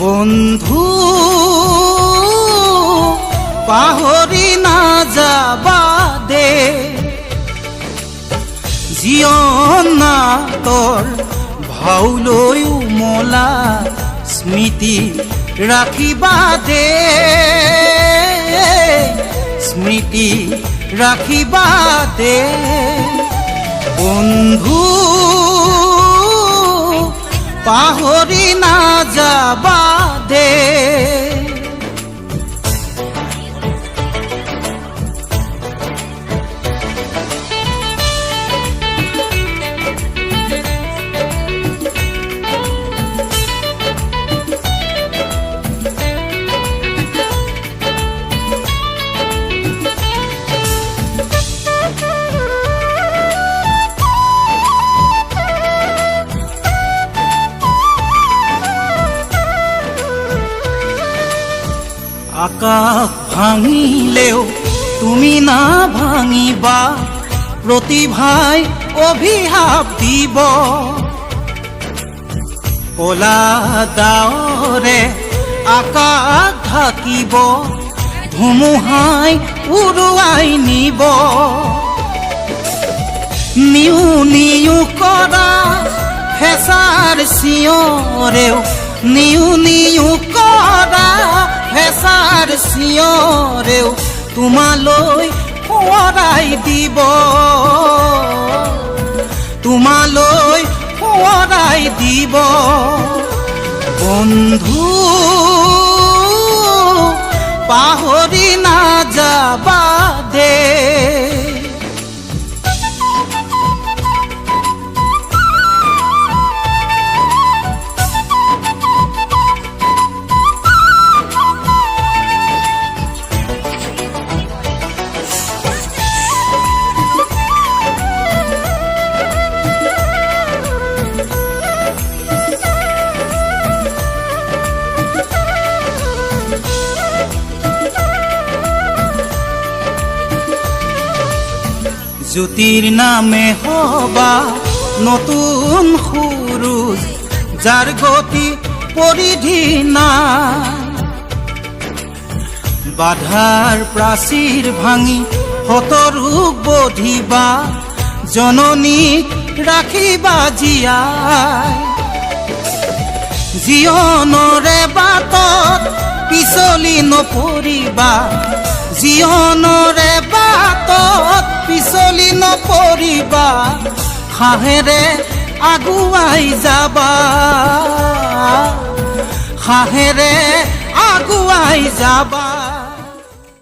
বন্ধু পাহৰি নাযাবা দে জীৱন নাটৰ ভাওলৈ উমলা স্মৃতি ৰাখিবা দে স্মৃতি ৰাখিবা দে বন্ধু পাহৰি নাযাবা দে আকাশ ভাঙিলেও তুমি না ভাঙিবা প্ৰতিভাই অভিশাপ দিব কলা ডাৱৰে আকাশ ঢাকিব ধুমুহাই উৰুৱাই নিব নিউ নিউ কৰা হেঁচাৰ চিঞৰেও নিউ নিউ কৰা হেঁচাৰ চিঞৰেও তোমালৈ সোঁৱৰাই দিব তোমালৈ সোঁৱৰাই দিব বন্ধু পাহৰি নাযাবা দে জ্যোতিৰ নামে হবা নতুন সুৰুজ যাৰ গতি পৰিধি নাই বাধাৰ প্ৰাচীৰ ভাঙি হতৰোগ বধিবা জননীক ৰাখিবা জীয়াই জীৱনৰে বাটত পিছলি নপৰিবা জীৱনৰে বাটত পিছলি নপৰিবা সাহেৰে আগুৱাই যাবা সাহেৰে আগুৱাই যাবা